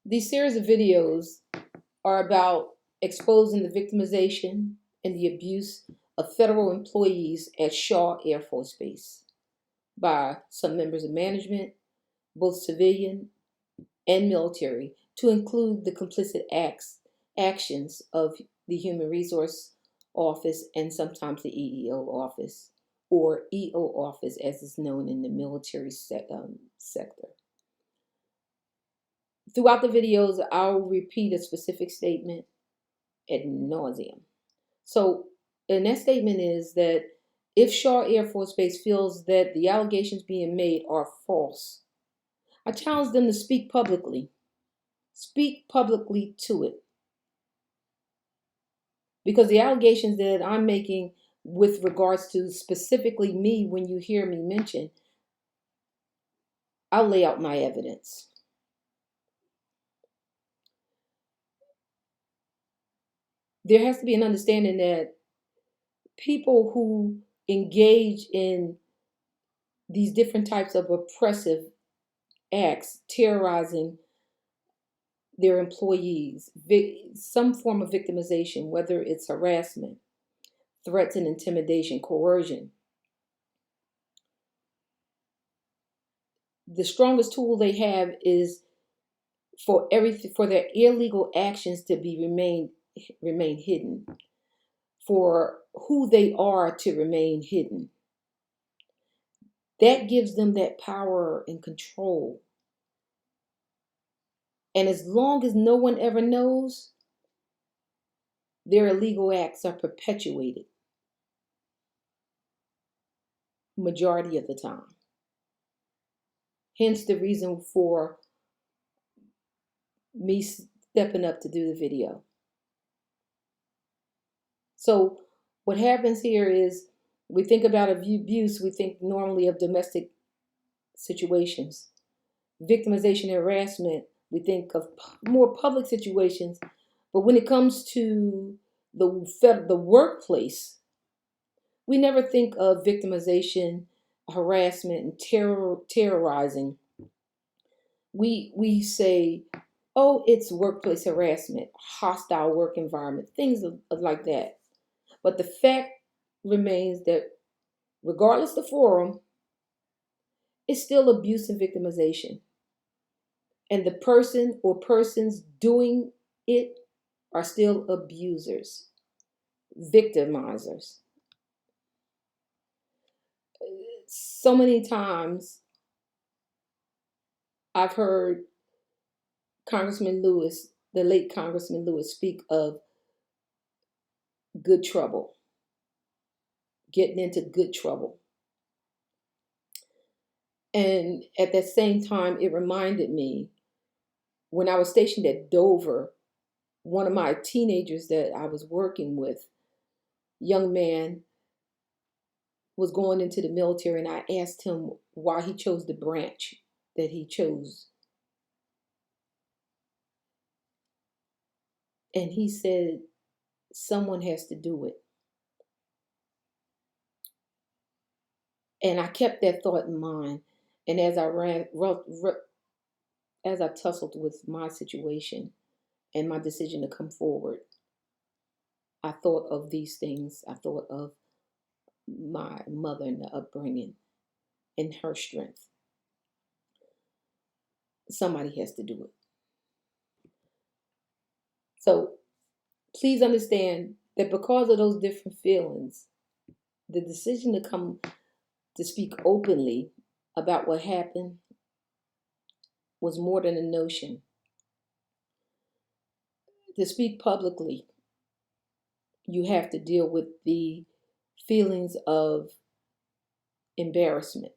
These series of videos are about exposing the victimization and the abuse of federal employees at Shaw Air Force Base by some members of management, both civilian and military, to include the complicit actions of the Human Resource Office and sometimes the EEO office, or EO office as is known in the military sector. Throughout the videos, I'll repeat a specific statement ad nauseum. So, and that statement is that if Shaw Air Force Base feels that the allegations being made are false, I challenge them to speak publicly. Speak publicly to it. Because the allegations that I'm making with regards to specifically me, when you hear me mention, I'll lay out my evidence. There has to be an understanding that people who engage in these different types of oppressive acts, terrorizing their employees, some form of victimization, whether it's harassment, threats and intimidation, coercion. The strongest tool they have is for their illegal actions to be remain hidden, for who they are to remain hidden. That gives them that power and control. And as long as no one ever knows, their illegal acts are perpetuated majority of the time. Hence the reason for me stepping up to do the video. So what happens here is we think about abuse, we think normally of domestic situations. Victimization and harassment, we think of more public situations. But when it comes to the workplace, we never think of victimization, harassment, and terrorizing. We say, oh, it's workplace harassment, hostile work environment, things like that. But the fact remains that regardless of the forum, it's still abuse and victimization. And the person or persons doing it are still abusers, victimizers. So many times I've heard Congressman Lewis, the late Congressman Lewis, speak of good trouble, getting into good trouble. And at that same time, it reminded me when I was stationed at Dover, one of my teenagers that I was working with, young man, was going into the military, and I asked him why he chose the branch that he chose. And he said, someone has to do it. And I kept that thought in mind. And as I as I tussled with my situation and my decision to come forward, I thought of these things. I thought of my mother and the upbringing and her strength. Somebody has to do it. So please understand that because of those different feelings, the decision to come to speak openly about what happened was more than a notion. To speak publicly, you have to deal with the feelings of embarrassment,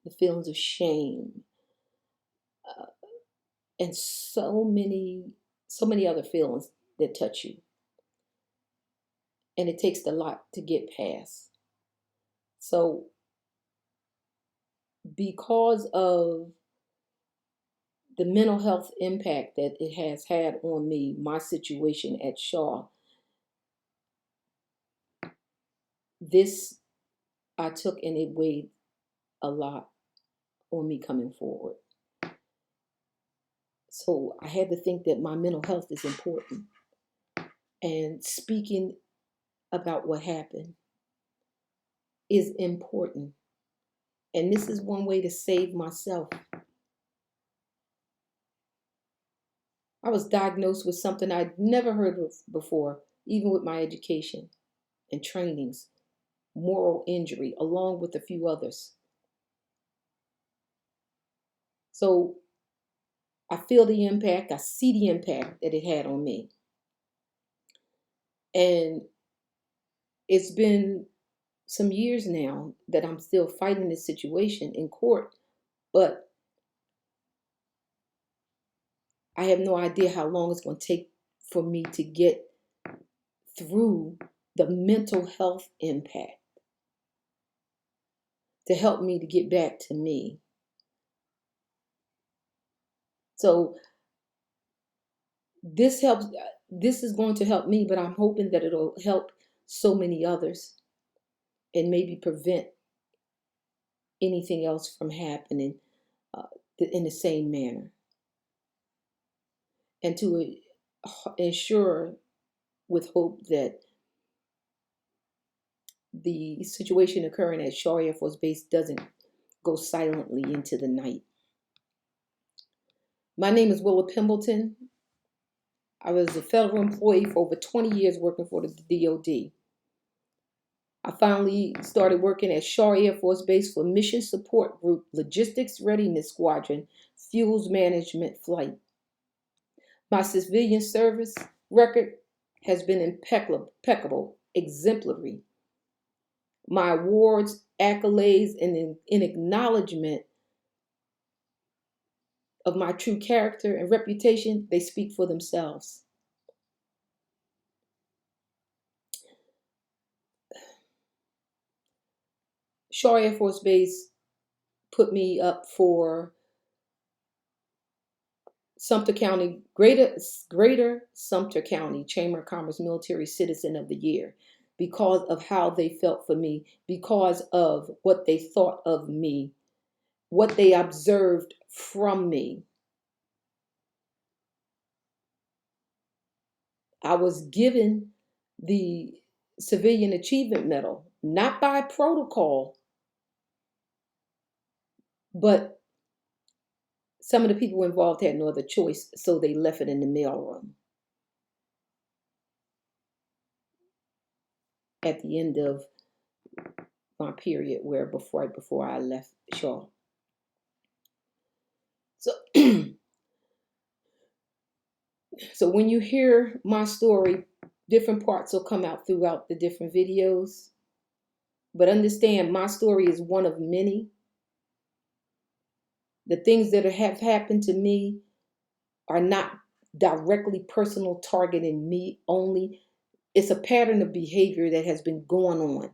the feelings of shame, uh, and so many other feelings that touch you. And it takes a lot to get past. So because of the mental health impact that it has had on me, my situation at Shaw, this I took and it weighed a lot on me coming forward. So I had to think that my mental health is important. And speaking about what happened is important. And this is one way to save myself. I was diagnosed with something I'd never heard of before, even with my education and trainings, moral injury, along with a few others. So I feel the impact, I see the impact that it had on me. And it's been some years now that I'm still fighting this situation in court, but I have no idea how long it's going to take for me to get through the mental health impact to help me to get back to me. So this helps. This is going to help me, but I'm hoping that it'll help so many others and maybe prevent anything else from happening in the same manner. And to ensure with hope that the situation occurring at Shaw Air Force Base doesn't go silently into the night. My name is Willa Pimbleton. I was a federal employee for over 20 years working for the DOD. I finally started working at Shaw Air Force Base for Mission Support Group, Logistics Readiness Squadron, Fuels Management Flight. My civilian service record has been impeccable, exemplary. My awards, accolades, and in acknowledgement of my true character and reputation, they speak for themselves. Shaw Air Force Base put me up for Sumter County, Greater Sumter County Chamber of Commerce Military Citizen of the Year because of how they felt for me, because of what they thought of me, what they observed from me. I was given the Civilian Achievement Medal, not by protocol, but some of the people involved had no other choice, so they left it in the mailroom at the end of my period before I left Shaw. So, so when you hear my story, different parts will come out throughout the different videos. But understand, my story is one of many. The things that have happened to me are not directly personal targeting me only. It's a pattern of behavior that has been going on.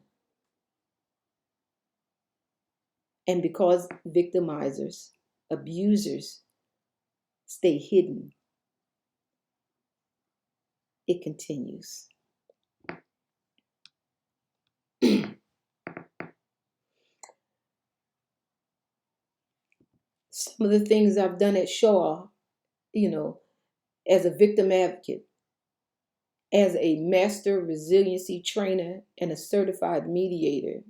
And because victimizers, abusers stay hidden, it continues. Some of the things I've done at Shaw, as a victim advocate, as a master resiliency trainer and a certified mediator,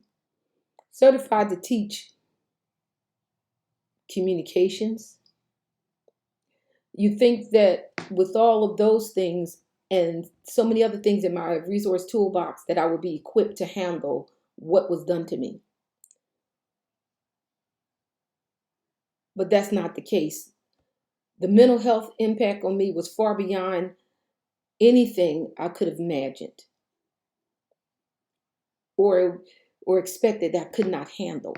certified to teach communications. You think that with all of those things and so many other things in my resource toolbox that I would be equipped to handle what was done to me. But that's not the case. The mental health impact on me was far beyond anything I could have imagined or expected that I could not handle.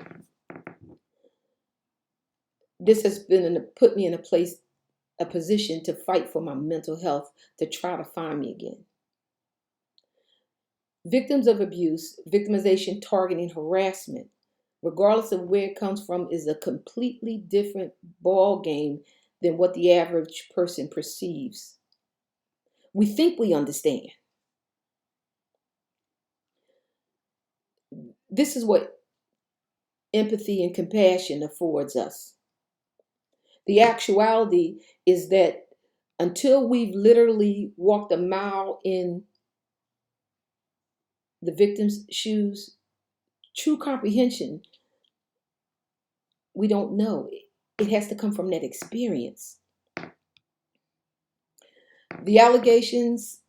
This has put me in a position to fight for my mental health, to try to find me again. Victims of abuse, victimization, targeting, harassment, regardless of where it comes from, is a completely different ball game than what the average person perceives. We think we understand. This is what empathy and compassion affords us. The actuality is that until we've literally walked a mile in the victim's shoes, true comprehension, we don't know. It has to come from that experience. The allegations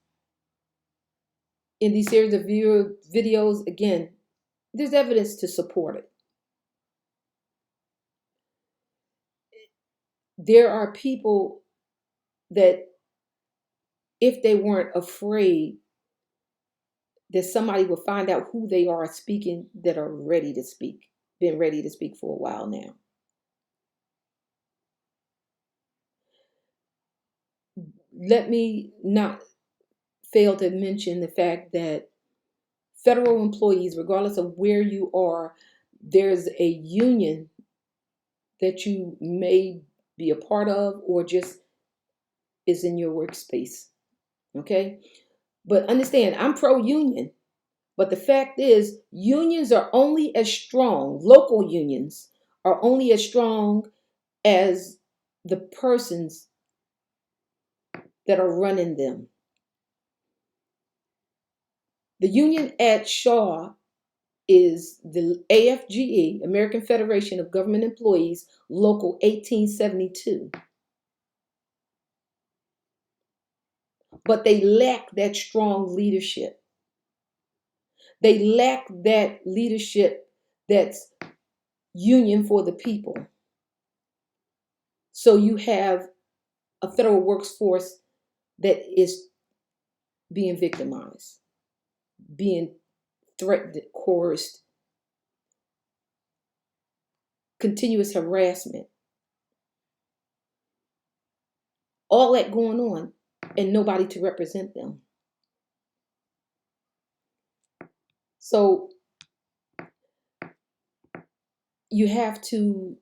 in these series of videos, again, there's evidence to support it. There are people that, if they weren't afraid that somebody will find out who they are speaking, that are ready to speak, been ready to speak for a while now. Let me not fail to mention the fact that federal employees, regardless of where you are, there's a union that you may be a part of or just is in your workspace. Okay? But understand, I'm pro-union. But the fact is, unions are only as strong, local unions are only as strong as the persons that are running them. The union at Shaw is the AFGE, American Federation of Government Employees, Local 1872. But they lack that strong leadership. They lack that leadership that's union for the people. So you have a federal workforce that is being victimized, being threatened, coerced, continuous harassment, all that going on, and nobody to represent them. So you have to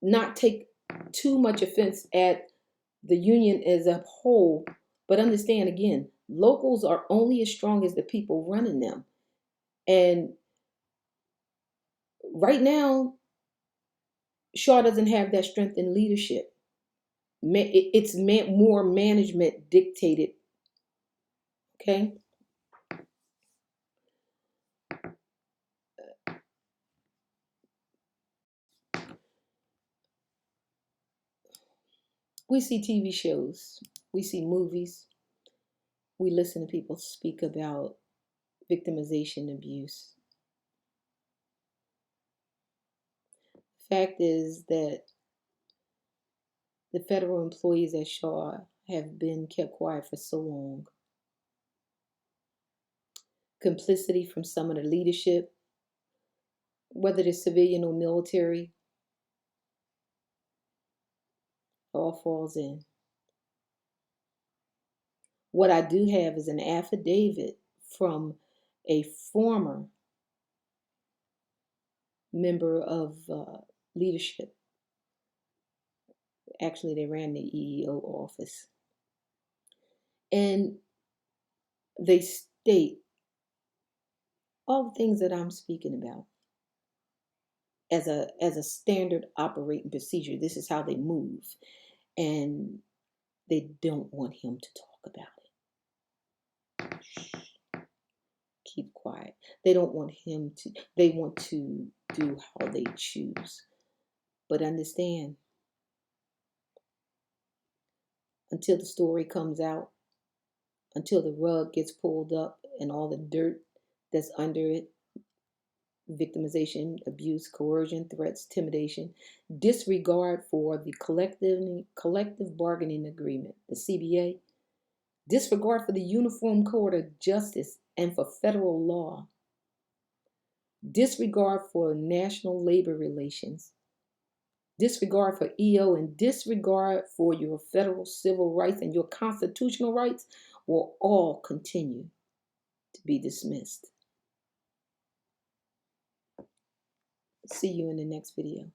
not take too much offense at the union as a whole, but understand, again, locals are only as strong as the people running them. And right now, Shaw doesn't have that strength in leadership. It's more management dictated. Okay. We see TV shows, we see movies, we listen to people speak about victimization, abuse. Fact is that the federal employees at Shaw have been kept quiet for so long. Complicity from some of the leadership, whether it's civilian or military, all falls in. What I do have is an affidavit from a former member of leadership. Actually, they ran the EEO office. And they state all the things that I'm speaking about as a standard operating procedure. This is how they move. And they don't want him to talk about it. Shh. Keep quiet. They don't want him to, they want to do how they choose. But understand, until the story comes out, until the rug gets pulled up and all the dirt that's under it, victimization, abuse, coercion, threats, intimidation, disregard for the collective bargaining agreement, the CBA, disregard for the Uniform Code of Justice and for federal law, disregard for national labor relations, disregard for EO, and disregard for your federal civil rights and your constitutional rights will all continue to be dismissed. See you in the next video.